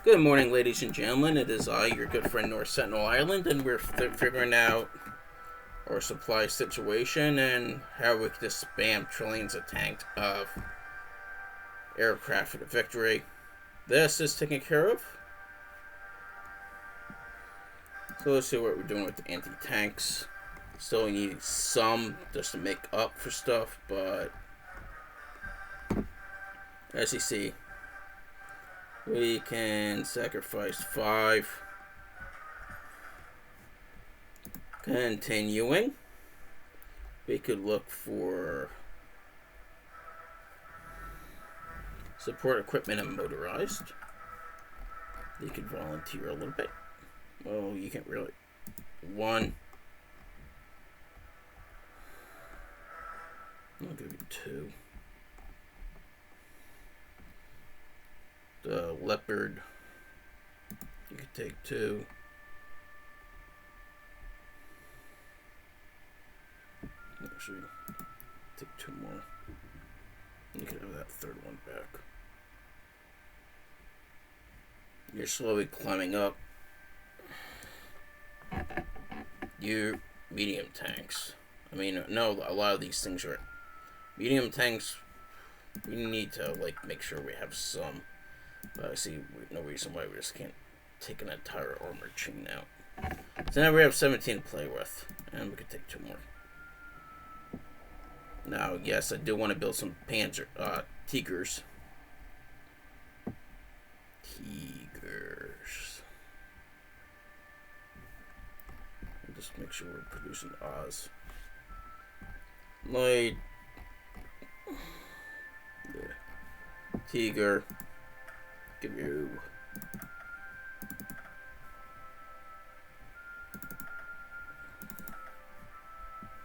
Good morning, ladies and gentlemen. It is I, your good friend North Sentinel Island, and we're figuring out our supply situation and how we can just spam trillions of tanks of aircraft for the victory. This is taken care of. So let's see what we're doing with the anti-tanks. Still need some just to make up for stuff, but as you see, we can sacrifice 5. Continuing, we could look for support equipment and motorized. You could volunteer a little bit. Well, you can't really. 1. I'll give you 2. The leopard, you could take 2. Actually, take 2 more. You can have that 3rd one back. You're slowly climbing up. Your medium tanks. I mean, no, a lot of these things are medium tanks. We need to make sure we have some. But I see no reason why we just can't take an entire armor chain out. So now we have 17 to play with, and we could take 2 more. Now, yes, I do want to build some Tigers. Just make sure we're producing Oz. Lloyd. Yeah. Tiger. Give you.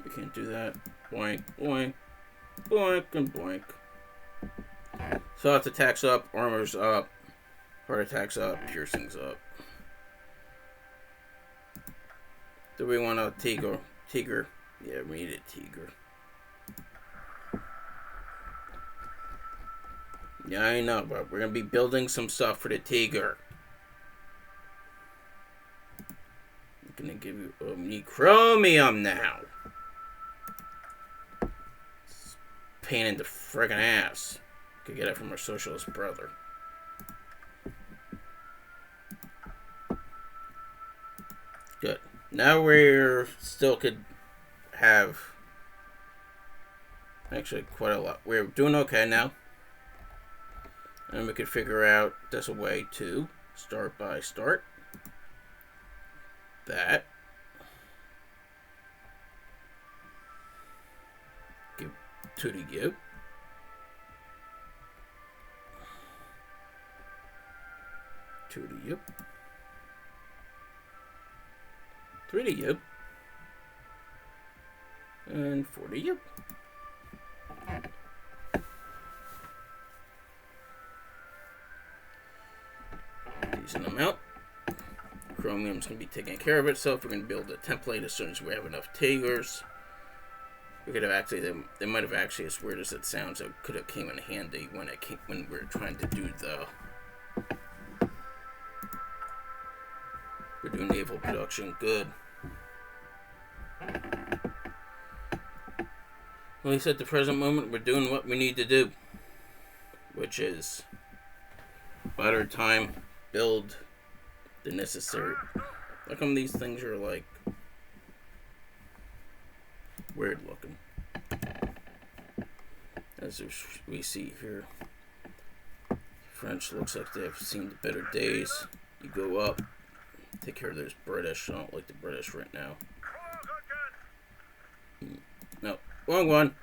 We can't do that. Boink, boink, boink, and boink. So that's attacks up, armor's up, heart attacks up, piercings up. Do we want a Tiger? Yeah, we need a Tiger. Yeah, I know, but we're going to be building some stuff for the Tiger. I'm going to give you chromium now. It's pain in the friggin' ass. Could get it from our socialist brother. Good. Now we're still could have actually quite a lot. We're doing okay now. And we could figure out there's a way to start that. Give 2 to you. 2 to you. 3 to you. And 4 to you. Decent amount. Chromium's going to be taking care of itself. We're going to build a template as soon as we have enough Tigers. We could have actually, they might have actually, as weird as it sounds, it could have came in handy when we were trying to do we're doing naval production. Good. At least at the present moment, we're doing what we need to do, which is butter time, build the necessary. How come these things are weird looking? As we see here, French looks like they've seen the better days. You go up, take care of those British. I don't like the British right now. No, wrong one.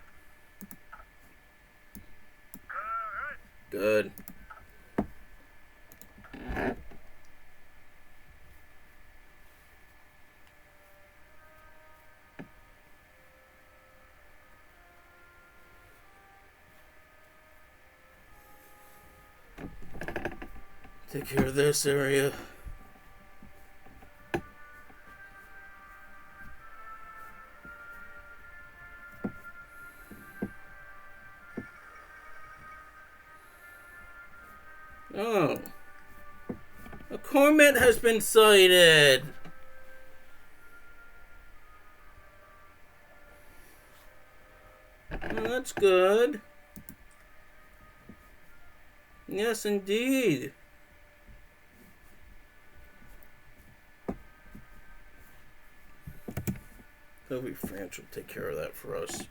Good. Take care of this area. Oh. Cormate has been sighted. Well, that's good. Yes, indeed. Hopefully France will take care of that for us.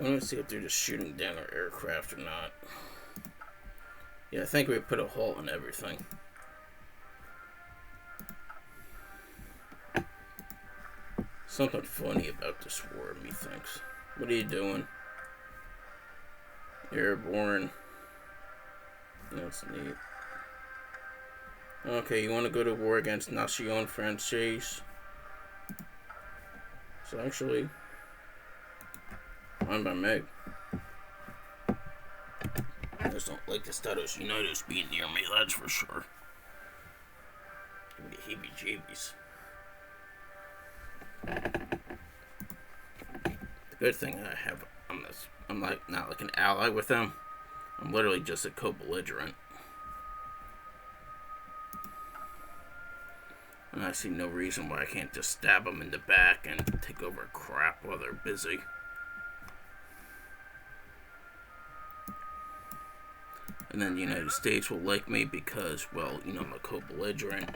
I want to see if they're just shooting down our aircraft or not. Yeah, I think we put a halt on everything. Something funny about this war, methinks. What are you doing? Airborne. That's neat. Okay, you want to go to war against Nation Française? So actually, fine by me. I just don't like the Estados Unidos being near me, that's for sure. Give me the heebie-jeebies. The good thing I have, I'm like not like an ally with them. I'm literally just a co-belligerent. And I see no reason why I can't just stab them in the back and take over crap while they're busy. And then the United States will like me because, well, you know, I'm a co-belligerent.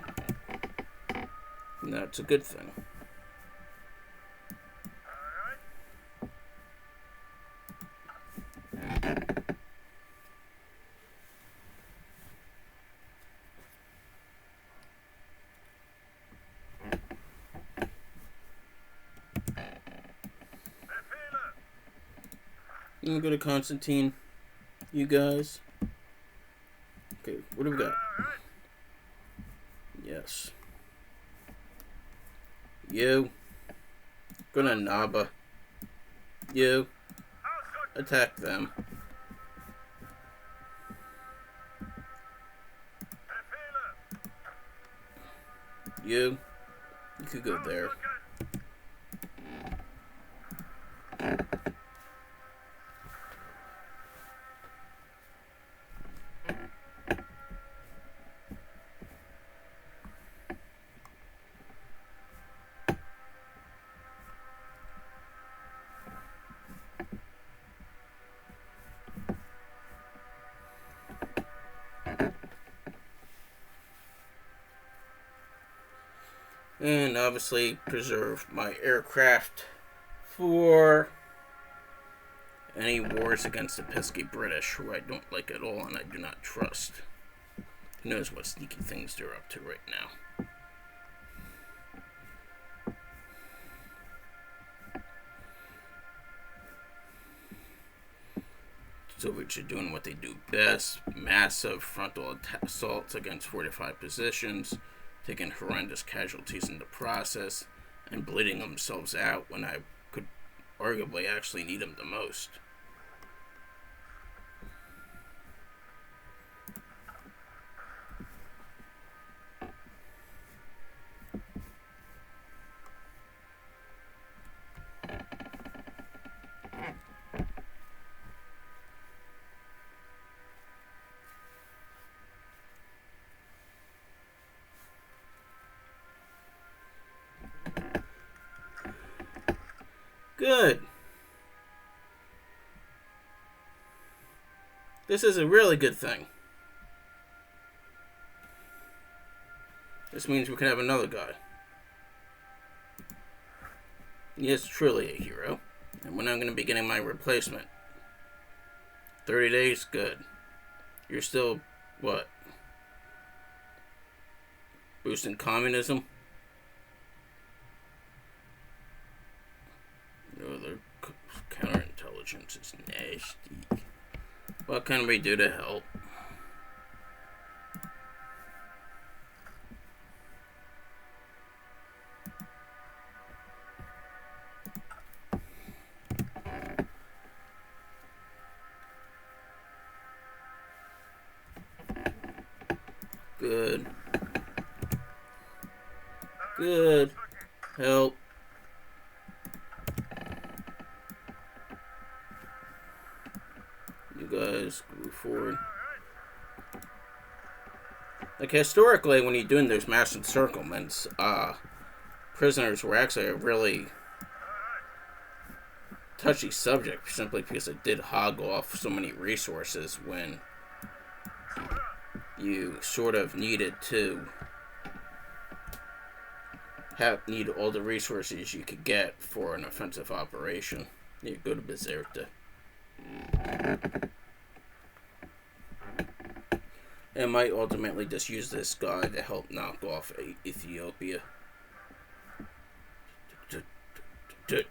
And that's a good thing. I'm gonna go to Constantine. You guys. Okay, what do we got? Yes. You. Go to Naba. You. Attack them. You could go there. And obviously preserve my aircraft for any wars against the pesky British, who I don't like at all and I do not trust. Who knows what sneaky things they're up to right now. Soviets are doing what they do best. Massive frontal assaults against fortified positions, taking horrendous casualties in the process, and bleeding themselves out when I could arguably actually need them the most. Good. This is a really good thing. This means we can have another guy. He is truly a hero. And when I'm going to be getting my replacement? 30 days? Good. You're still, what? Boosting communism? No, their counterintelligence is nasty. What can we do to help? Good. Good. Help. forward. Like, historically, when you're doing those mass encirclements, prisoners were actually a really touchy subject simply because it did hog off so many resources when you sort of needed to need all the resources you could get for an offensive operation. You go to Berserk. And might ultimately just use this guy to help knock off Ethiopia. Good.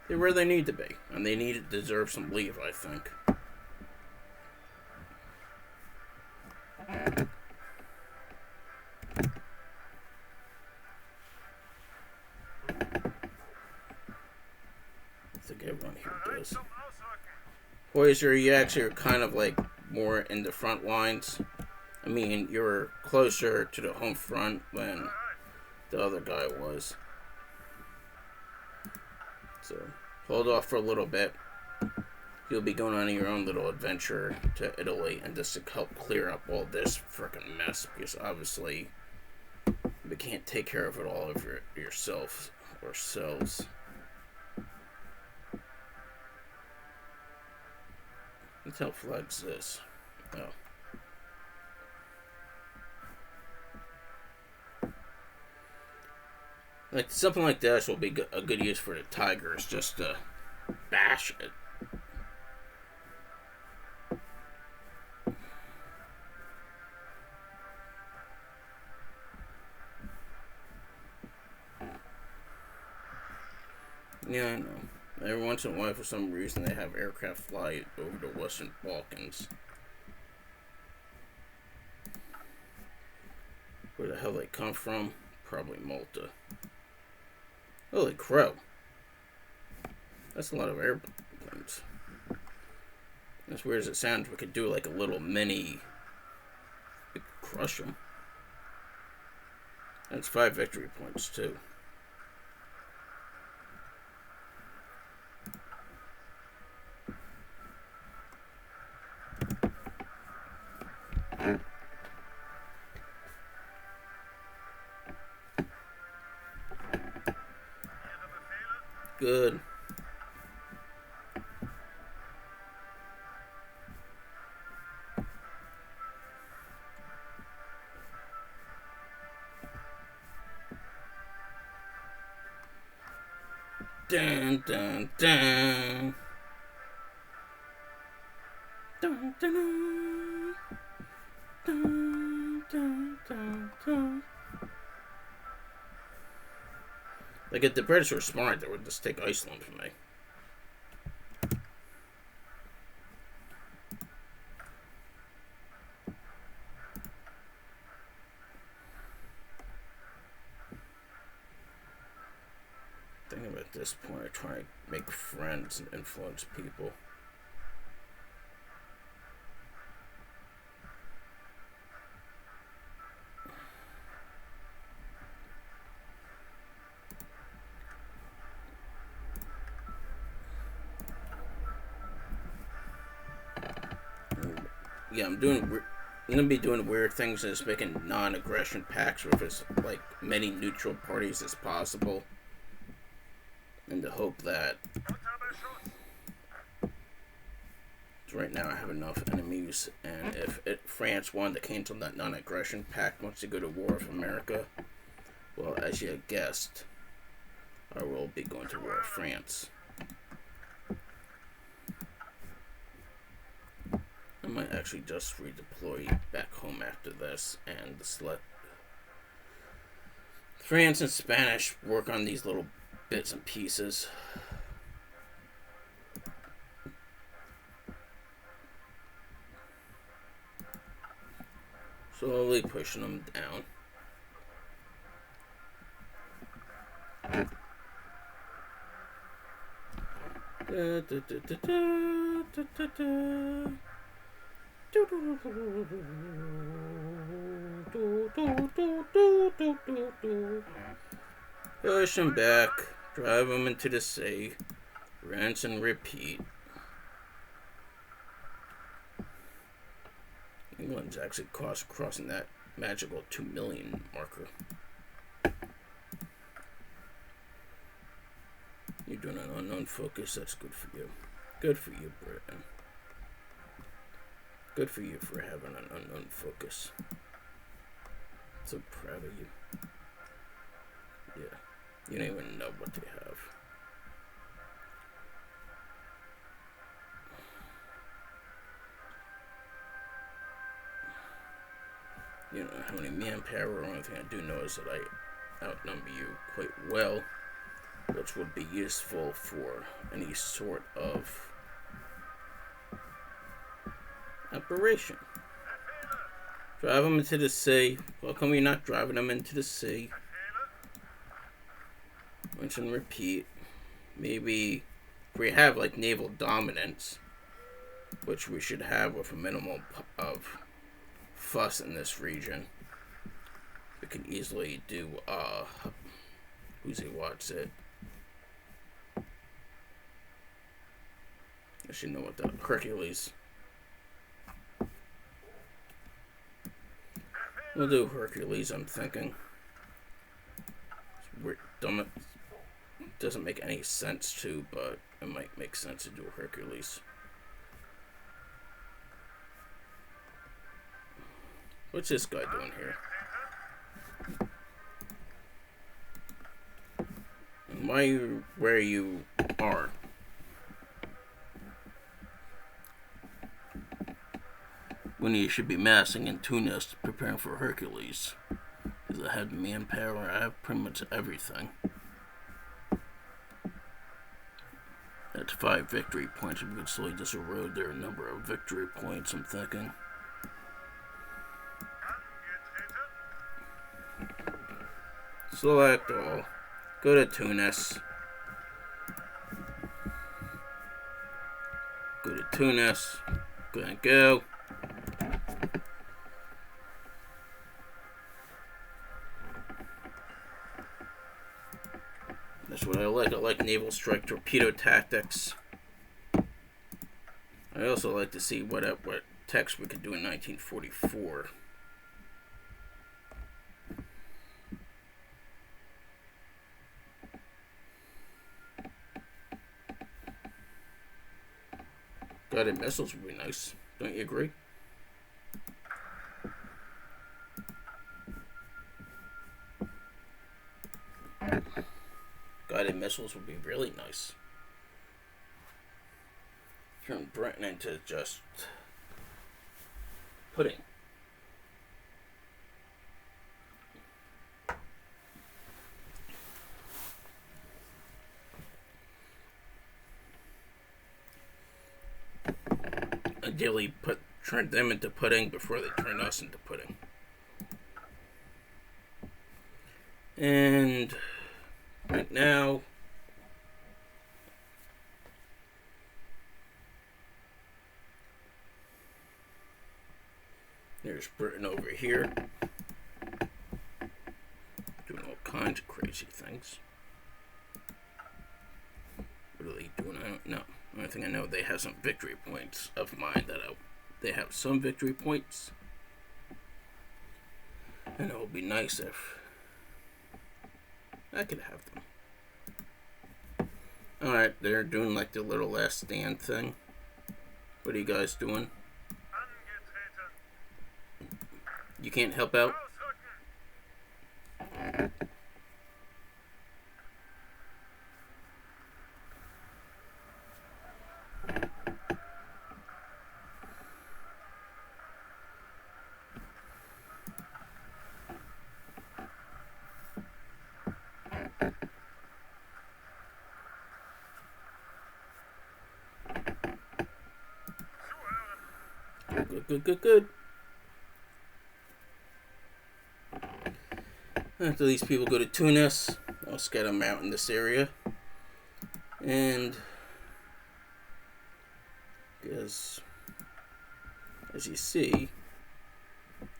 They're where they need to be, and they deserve some leave, I think. I think everyone here does. Poiser, you actually are kind of like more in the front lines. I mean, you're closer to the home front than the other guy was. So, hold off for a little bit. You'll be going on your own little adventure to Italy, and just to help clear up all this freaking mess, because obviously we can't take care of it all over yourself ourselves. Let's help flags this. Oh. Like, something like this will be a good use for the Tigers, just to bash it. Yeah, I know. Every once in a while, for some reason, they have aircraft fly over the Western Balkans. Where the hell they come from? Probably Malta. Holy crow. That's a lot of airplanes. As weird as it sounds, we could do like a little mini... We could crush them. That's 5 victory points, too. Good. Dun dun dun. Dun dun dun dun dun dun. Like, if the British were smart, they would just take Iceland from me. I think at this point, I try to make friends and influence people. Yeah, I'm gonna be doing weird things and just making non-aggression pacts with as like many neutral parties as possible, in the hope that right now I have enough enemies, and if France wanted to cancel that non-aggression pact once they go to war with America, well, as you guessed, I will be going to war with France. I might actually just redeploy back home after this and just let France and Spanish work on these little bits and pieces. Slowly pushing them down. Da, da, da, da, da, da, da. Push him back. Drive him into the sea. Rinse and repeat. England's actually crossing that magical 2 million marker. You're doing an unknown focus. That's good for you. Good for you, Britain. Good for you for having an unknown focus. So proud of you. Yeah. You don't even know what they have. You don't know how many manpower. The only thing I do know is that I outnumber you quite well, which would be useful for any sort of operation. Drive them into the sea. How come you're not driving them into the sea? Rinse and repeat. Maybe if we have like naval dominance, which we should have with a minimal of fuss in this region, we can easily do who's he watch it. I should know what that Hercules. We'll do Hercules, I'm thinking. We're dumb. It doesn't make any sense to, but it might make sense to do Hercules. What's this guy doing here? And why are you where you are? When you should be massing in Tunis, preparing for Hercules. Because I have the manpower, I have pretty much everything. That's 5 victory points. We could slowly just erode their number of victory points, I'm thinking. Select all. Go to Tunis. Go to Tunis. Go and go. That's what I like. I like naval strike torpedo tactics. I also like to see what text we could do in 1944. Guided missiles would be nice. Don't you agree? Guided missiles would be really nice. Turn Britain into just pudding. Ideally, turn them into pudding before they turn us into pudding. And right now, there's Britain over here, doing all kinds of crazy things. What are they doing? I don't know. The only thing I know, they have some victory points of mine they have some victory points. And it would be nice if I could have them. Alright, they're doing like the little last stand thing. What are you guys doing? You can't help out? Good. After these people go to Tunis, I'll scatter them out in this area. And because, as you see,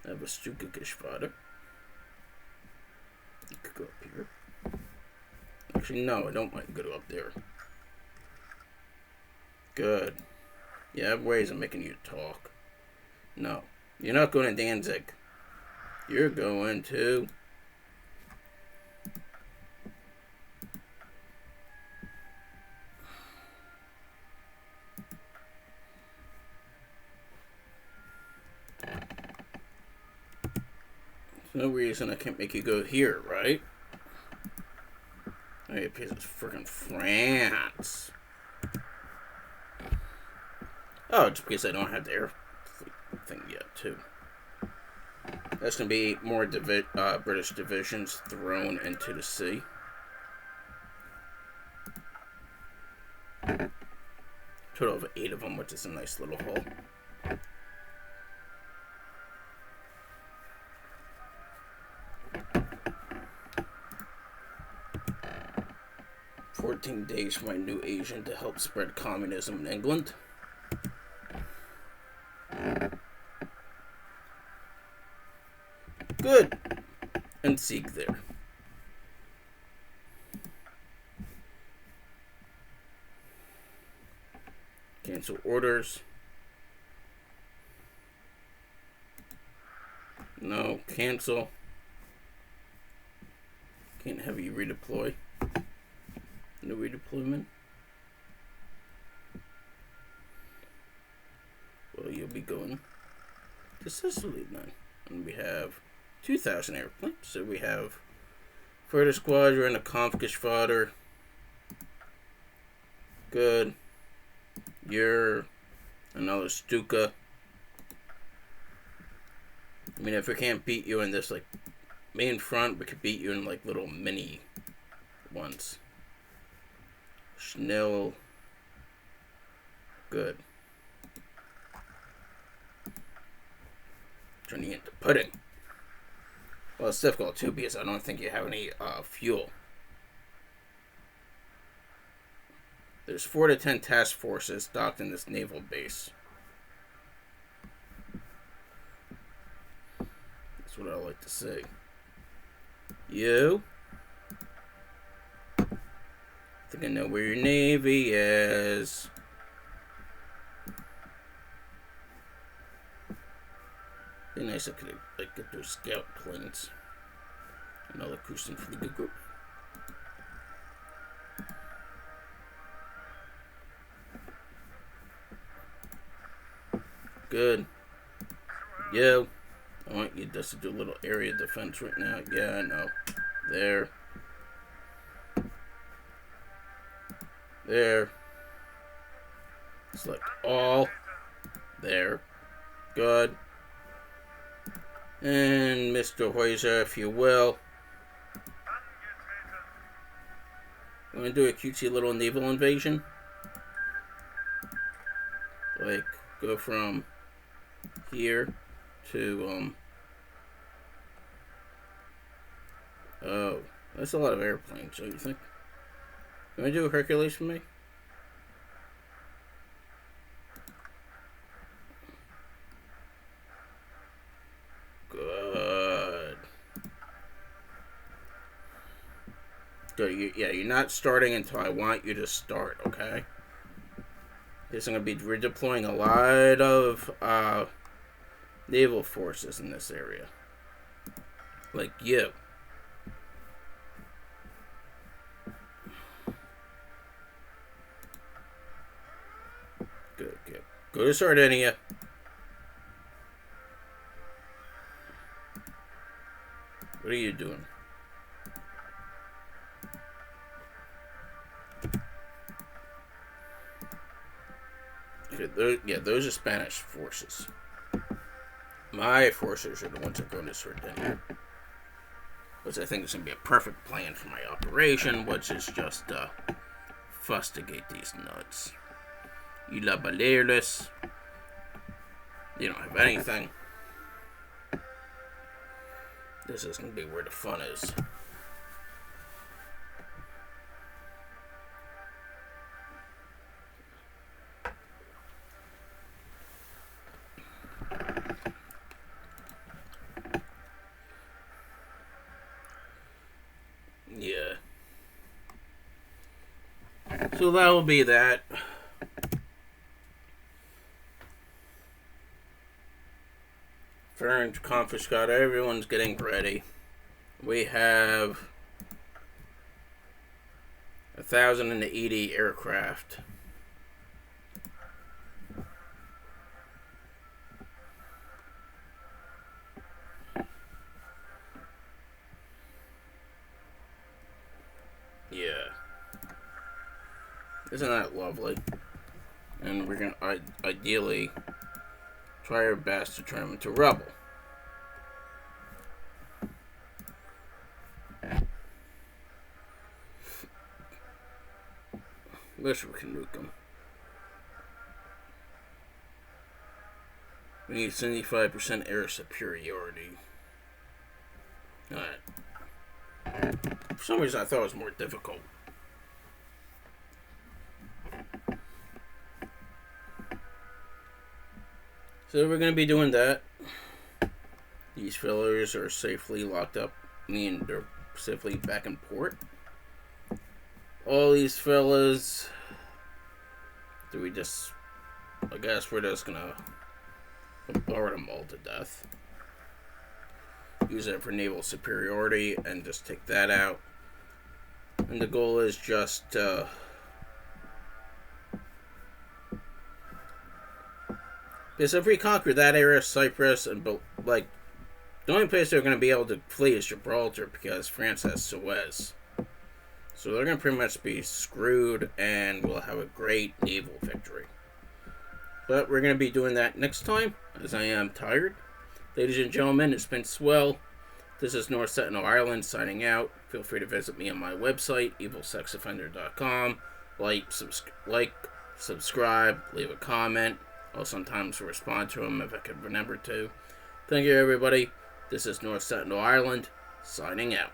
I have a Stuka-Geschwader. You could go up here. Actually, no, I don't want to go up there. Good. Yeah, I have ways of making you talk. No, you're not going to Danzig. You're going to... There's no reason I can't make you go here, right? Oh, yeah, because it's freaking France. Oh, just because I don't have the air thing yet, too. That's going to be more British divisions thrown into the sea. Total of 8 of them, which is a nice little haul. "14 days for my new agent to help spread communism in England." Good. And Sieg there. Cancel orders. No, cancel. Can't have you redeploy. No redeployment. Well, you'll be going to Sicily then. And we have 2,000 airplanes. So we have Fighter Squadron, a Kampfgeschwader. Good. You're another Stuka. I mean, if we can't beat you in this, like, main front, we could beat you in, like, little mini ones. Schnell. Good. Turning into pudding. Well, it's difficult, too, because I don't think you have any fuel. There's 4 to 10 task forces docked in this naval base. That's what I like to say. You? I think I know where your navy is. Be nice if I could like get those scout planes. Another cruising for the group. Good. Yo. I want you just to do a little area defense right now. Yeah, I know. There. There. Select all. There. Good. And Mr. Heuser, if you will. I'm going to do a cutesy little naval invasion. Like, go from here to, oh, that's a lot of airplanes, don't you think? You want to do a Hercules for me? Good. Good. Yeah, you're not starting until I want you to start, okay? Because I'm going to be redeploying a lot of naval forces in this area. Like you. Good, good. Go to Sardinia. What are you doing? Okay, those are Spanish forces. My forces are the ones that are going to Sardinia. Which I think is going to be a perfect plan for my operation, which is just fustigate these nuts. You la balerless. You don't have anything. This is going to be where the fun is. So that will be that. Fern confiscate. Everyone's getting ready. We have 1,080 aircraft. Yeah. Isn't that lovely? And we're gonna ideally try our best to turn them into rubble. Wish we can nuke them. We need 75% air superiority. Alright. For some reason I thought it was more difficult. So we're going to be doing that. These fillers are safely locked up. I mean, they're safely back in port. All these fellas. Do we just... I guess we're just going to bombard them all to death. Use it for naval superiority and just take that out. And the goal is just because if we conquer that area, Cyprus, and like the only place they're going to be able to flee is Gibraltar because France has Suez. So they're going to pretty much be screwed, and we'll have a great naval victory. But we're going to be doing that next time, as I am tired. Ladies and gentlemen, it's been swell. This is North Sentinel Ireland signing out. Feel free to visit me on my website, evilsexoffender.com. Like, subscribe, leave a comment. I'll sometimes respond to them if I can remember to. Thank you, everybody. This is North Sentinel Ireland, signing out.